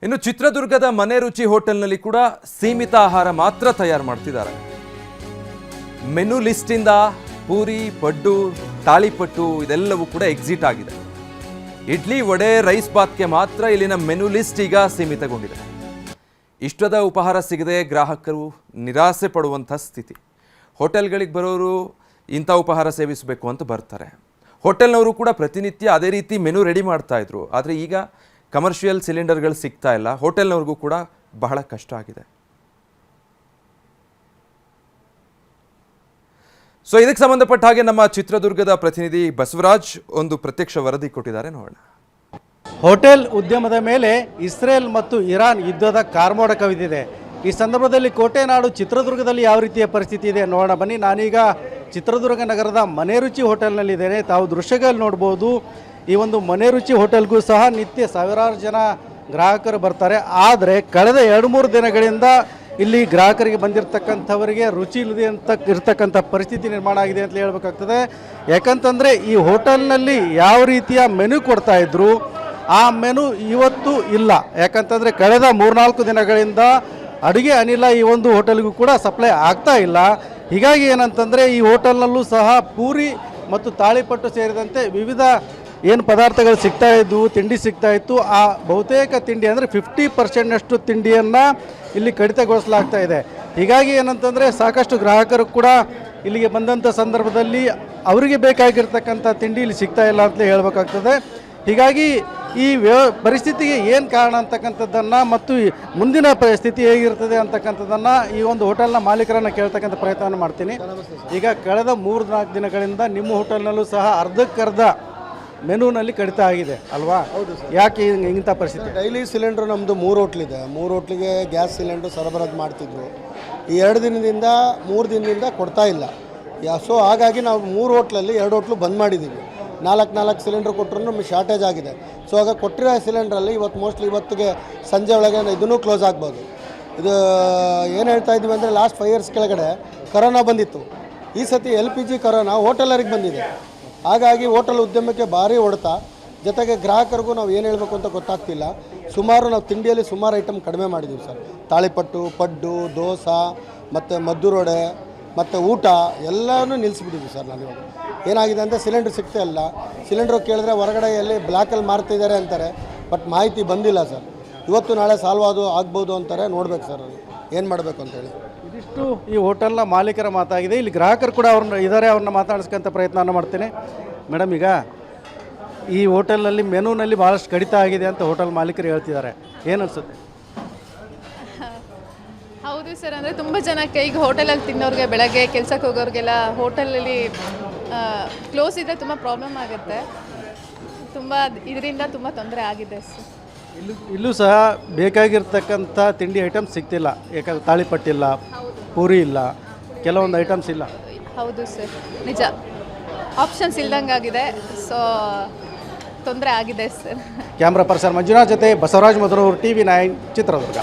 ಇನ್ನು ಚಿತ್ರದುರ್ಗದ ಮನೆ ರುಚಿ ಹೋಟೆಲ್ನಲ್ಲಿ ಕೂಡ ಸೀಮಿತ ಆಹಾರ ಮಾತ್ರ ತಯಾರು ಮಾಡ್ತಿದ್ದಾರೆ. ಮೆನು ಲಿಸ್ಟಿಂದ ಪೂರಿ, ಪಡ್ಡು, ತಾಳಿಪಟ್ಟು ಇದೆಲ್ಲವೂ ಕೂಡ ಎಕ್ಸಿಟ್ ಆಗಿದೆ. ಇಡ್ಲಿ, ವಡೆ, ರೈಸ್ ಬಾತ್ಗೆ ಮಾತ್ರ ಇಲ್ಲಿನ ಮೆನು ಲಿಸ್ಟ್ ಈಗ ಸೀಮಿತಗೊಂಡಿದೆ. ಇಷ್ಟದ ಉಪಹಾರ ಸಿಗದೆ ಗ್ರಾಹಕರು ನಿರಾಸೆ ಪಡುವಂಥ ಸ್ಥಿತಿ. ಹೋಟೆಲ್ಗಳಿಗೆ ಬರೋರು ಇಂಥ ಉಪಹಾರ ಸೇವಿಸಬೇಕು ಅಂತ ಬರ್ತಾರೆ. ಹೋಟೆಲ್ನವರು ಕೂಡ ಪ್ರತಿನಿತ್ಯ ಅದೇ ರೀತಿ ಮೆನು ರೆಡಿ ಮಾಡ್ತಾ ಇದ್ರು. ಆದರೆ ಈಗ ಕಮರ್ಷಿಯಲ್ ಸಿಲಿಂಡರ್ಗಳು ಸಿಗ್ತಾ ಇಲ್ಲ. ಹೋಟೆಲ್ನವ್ರಿಗೂ ಕೂಡ ಬಹಳ ಕಷ್ಟ ಆಗಿದೆ. ಸೊ ಇದಕ್ಕೆ ಸಂಬಂಧಪಟ್ಟ ಹಾಗೆ ನಮ್ಮ ಚಿತ್ರದುರ್ಗದ ಪ್ರತಿನಿಧಿ ಬಸವರಾಜ್ ಒಂದು ಪ್ರತ್ಯಕ್ಷ ವರದಿ ಕೊಟ್ಟಿದ್ದಾರೆ, ನೋಡೋಣ. ಹೋಟೆಲ್ ಉದ್ಯಮದ ಮೇಲೆ ಇಸ್ರೇಲ್ ಮತ್ತು ಇರಾನ್ ಯುದ್ಧದ ಕಾರ್ಮೋಡ ಕವಿದಿದೆ. ಈ ಸಂದರ್ಭದಲ್ಲಿ ಕೋಟೆನಾಡು ಚಿತ್ರದುರ್ಗದಲ್ಲಿ ಯಾವ ರೀತಿಯ ಪರಿಸ್ಥಿತಿ ಇದೆ ನೋಡೋಣ ಬನ್ನಿ. ನಾನೀಗ ಚಿತ್ರದುರ್ಗ ನಗರದ ಮನೆ ರುಚಿ ಹೋಟೆಲ್ನಲ್ಲಿದ್ದೇನೆ. ತಾವು ದೃಶ್ಯಗಳಲ್ಲಿ ನೋಡ್ಬೋದು. ಈ ಒಂದು ಮನೆ ರುಚಿ ಹೋಟೆಲ್ಗೂ ಸಹ ನಿತ್ಯ ಸಾವಿರಾರು ಜನ ಗ್ರಾಹಕರು ಬರ್ತಾರೆ. ಆದರೆ ಕಳೆದ 2-3 ದಿನಗಳಿಂದ ಇಲ್ಲಿ ಗ್ರಾಹಕರಿಗೆ ಬಂದಿರತಕ್ಕಂಥವರಿಗೆ ರುಚಿ ಇಲ್ಲದೆ ಇರ್ತಕ್ಕಂಥ ಪರಿಸ್ಥಿತಿ ನಿರ್ಮಾಣ ಆಗಿದೆ ಅಂತ ಹೇಳ್ಬೇಕಾಗ್ತದೆ. ಯಾಕಂತಂದರೆ ಈ ಹೋಟೆಲ್ನಲ್ಲಿ ಯಾವ ರೀತಿಯ ಮೆನು ಕೊಡ್ತಾ ಇದ್ರು ಆ ಮೆನು ಇವತ್ತು ಇಲ್ಲ. ಯಾಕಂತಂದರೆ ಕಳೆದ 3-4 ದಿನಗಳಿಂದ ಅಡುಗೆ ಅನಿಲ ಈ ಒಂದು ಹೋಟೆಲ್ಗೂ ಕೂಡ ಸಪ್ಲೈ ಆಗ್ತಾ ಇಲ್ಲ. ಹೀಗಾಗಿ ಏನಂತಂದರೆ ಈ ಹೋಟೆಲ್ನಲ್ಲೂ ಸಹ ಪೂರಿ ಮತ್ತು ತಾಳಿಪಟ್ಟು ಸೇರಿದಂತೆ ವಿವಿಧ ಏನು ಪದಾರ್ಥಗಳು ಸಿಗ್ತಾ ಇದ್ವು, ತಿಂಡಿ ಸಿಗ್ತಾ ಇತ್ತು. ಆ ಬಹುತೇಕ ತಿಂಡಿ ಅಂದರೆ 50% ತಿಂಡಿಯನ್ನು ಇಲ್ಲಿ ಕಡಿತಗೊಳಿಸಲಾಗ್ತಾ ಇದೆ. ಹೀಗಾಗಿ ಏನಂತಂದರೆ ಸಾಕಷ್ಟು ಗ್ರಾಹಕರು ಕೂಡ ಇಲ್ಲಿಗೆ ಬಂದಂಥ ಸಂದರ್ಭದಲ್ಲಿ ಅವರಿಗೆ ಬೇಕಾಗಿರ್ತಕ್ಕಂಥ ತಿಂಡಿ ಇಲ್ಲಿ ಸಿಗ್ತಾ ಇಲ್ಲ ಅಂತಲೇ ಹೇಳಬೇಕಾಗ್ತದೆ. ಹೀಗಾಗಿ ಈ ಪರಿಸ್ಥಿತಿಗೆ ಏನು ಕಾರಣ ಅಂತಕ್ಕಂಥದ್ದನ್ನು ಮತ್ತು ಮುಂದಿನ ಪರಿಸ್ಥಿತಿ ಹೇಗಿರ್ತದೆ ಅಂತಕ್ಕಂಥದ್ದನ್ನು ಈ ಒಂದು ಹೋಟೆಲ್ನ ಮಾಲೀಕರನ್ನು ಕೇಳ್ತಕ್ಕಂಥ ಪ್ರಯತ್ನವನ್ನು ಮಾಡ್ತೀನಿ. ಈಗ ಕಳೆದ 3-4 ದಿನಗಳಿಂದ ನಿಮ್ಮ ಹೋಟೆಲ್ನಲ್ಲೂ ಸಹ ಅರ್ಧಕ್ಕರ್ಧ ಮೆನುನಲ್ಲಿ ಕಡಿತ ಆಗಿದೆ ಅಲ್ವಾ? ಹೌದು. ಯಾಕೆ ಇಂಥ ಪರಿಸ್ಥಿತಿ? ಡೈಲಿ ಸಿಲಿಂಡ್ರು ನಮ್ಮದು 3 ಹೋಟ್ಲಿದೆ. 3 ಹೋಟ್ಲಿಗೆ ಗ್ಯಾಸ್ ಸಿಲಿಂಡ್ರು ಸರಬರಾಜು ಮಾಡ್ತಿದ್ರು. ಈ 2 ದಿನದಿಂದ 3 ದಿನದಿಂದ ಕೊಡ್ತಾ ಇಲ್ಲ. ಸೊ ಹಾಗಾಗಿ ನಾವು 3 ಹೋಟ್ಲಲ್ಲಿ 2 ಹೋಟ್ಲು ಬಂದ್ ಮಾಡಿದ್ದೀವಿ. 4 ಸಿಲಿಂಡ್ರ್ ಕೊಟ್ಟರು ನಮಗೆ ಶಾರ್ಟೇಜ್ ಆಗಿದೆ. ಸೊ ಆಗ ಕೊಟ್ಟಿರೋ ಸಿಲಿಂಡ್ರಲ್ಲಿ ಇವತ್ತು ಮೋಸ್ಟ್ಲಿ ಇವತ್ತಿಗೆ ಸಂಜೆ ಒಳಗೆ ಇದನ್ನು ಕ್ಲೋಸ್ ಆಗ್ಬೋದು. ಇದು ಏನು ಹೇಳ್ತಾ ಇದ್ದೀವಿ ಅಂದರೆ ಲಾಸ್ಟ್ 5 ಇಯರ್ಸ್ ಕೆಳಗಡೆ ಕರೋನಾ ಬಂದಿತ್ತು. ಈ ಸತಿ LPG ಕರೋನಾ ಹೋಟೆಲರಿಗೆ ಬಂದಿದೆ. ಹಾಗಾಗಿ ಹೋಟೆಲ್ ಉದ್ಯಮಕ್ಕೆ ಭಾರಿ ಹೊಡೆತ. ಜೊತೆಗೆ ಗ್ರಾಹಕರಿಗೂ ನಾವು ಏನು ಹೇಳಬೇಕು ಅಂತ ಗೊತ್ತಾಗ್ತಿಲ್ಲ. ಸುಮಾರು ನಾವು ತಿಂಡಿಯಲ್ಲಿ ಸುಮಾರು ಐಟಮ್ ಕಡಿಮೆ ಮಾಡಿದ್ದೀವಿ ಸರ್. ತಾಳಿಪಟ್ಟು, ಪಡ್ಡು, ದೋಸೆ ಮತ್ತು ಮದ್ದೂರೊಡೆ ಮತ್ತು ಊಟ ಎಲ್ಲನೂ ನಿಲ್ಲಿಸ್ಬಿಟ್ಟಿದ್ವಿ ಸರ್. ನಾನು ಇವಾಗ ಏನಾಗಿದೆ ಅಂದರೆ ಸಿಲಿಂಡ್ರ್ ಸಿಗ್ತಾ ಇಲ್ಲ. ಸಿಲಿಂಡ್ರು ಕೇಳಿದ್ರೆ ಹೊರಗಡೆ ಎಲ್ಲಿ ಬ್ಲ್ಯಾಕಲ್ಲಿ ಮಾರ್ತಿದ್ದಾರೆ ಅಂತಾರೆ. ಬಟ್ ಮಾಹಿತಿ ಬಂದಿಲ್ಲ ಸರ್. ಇವತ್ತು ನಾಳೆ ಸಾಲ್ವ್ ಆಗ್ಬೋದು ಅಂತಾರೆ. ನೋಡ್ಬೇಕು ಸರ್ ಅದು ಏನು ಮಾಡಬೇಕು ಅಂತೇಳಿ. ಇದಿಷ್ಟು ಈ ಹೋಟೆಲ್ನ ಮಾಲೀಕರ ಮಾತಾಗಿದೆ. ಇಲ್ಲಿ ಗ್ರಾಹಕರು ಕೂಡ ಅವ್ರನ್ನ ಮಾತಾಡಿಸ್ಕೊಂಥ ಪ್ರಯತ್ನ ಮಾಡ್ತೀನಿ. ಮೇಡಮ್, ಈಗ ಈ ಹೋಟೆಲ್ನಲ್ಲಿ ಮೆನುನಲ್ಲಿ ಭಾಳಷ್ಟು ಕಡಿತ ಆಗಿದೆ ಅಂತ ಹೋಟೆಲ್ ಮಾಲೀಕರು ಹೇಳ್ತಿದ್ದಾರೆ, ಏನು ಅನಿಸುತ್ತೆ? ಹೌದು ಸರ್. ಅಂದರೆ ತುಂಬ ಜನಕ್ಕೆ ಈಗ ಹೋಟೆಲಲ್ಲಿ ತಿನ್ನೋರಿಗೆ, ಬೆಳಗ್ಗೆ ಕೆಲಸಕ್ಕೆ ಹೋಗೋರಿಗೆಲ್ಲ ಹೋಟೆಲಲ್ಲಿ ಕ್ಲೋಸ್ ಇದ್ದರೆ ತುಂಬ ಪ್ರಾಬ್ಲಮ್ ಆಗುತ್ತೆ. ತುಂಬ ಇದರಿಂದ ತುಂಬ ತೊಂದರೆ ಆಗಿದೆ ಸರ್. ಇಲ್ಲೂ ಸಹ ಬೇಕಾಗಿರ್ತಕ್ಕಂಥ ತಿಂಡಿ ಐಟಮ್ಸ್ ಸಿಗ್ತಿಲ್ಲ. ಯಾಕಂದ್ರೆ ತಾಳಿಪಟ್ಟಿಲ್ಲ, ಪೂರಿ ಇಲ್ಲ, ಕೆಲವೊಂದು ಐಟಮ್ಸ್ ಇಲ್ಲ. ಹೌದು ಸರ್, ನಿಜ. ಆಪ್ಷನ್ಸ್ ಇಲ್ದಂಗೆ ಆಗಿದೆ. ಸೊ ತೊಂದರೆ ಆಗಿದೆ ಸರ್. ಕ್ಯಾಮ್ರಾ ಪರ್ಸನ್ ಮಂಜುನಾಥ್ ಜೊತೆ ಬಸವರಾಜ್ ಮಧುರೂರು, TV9 ಚಿತ್ರದುರ್ಗ.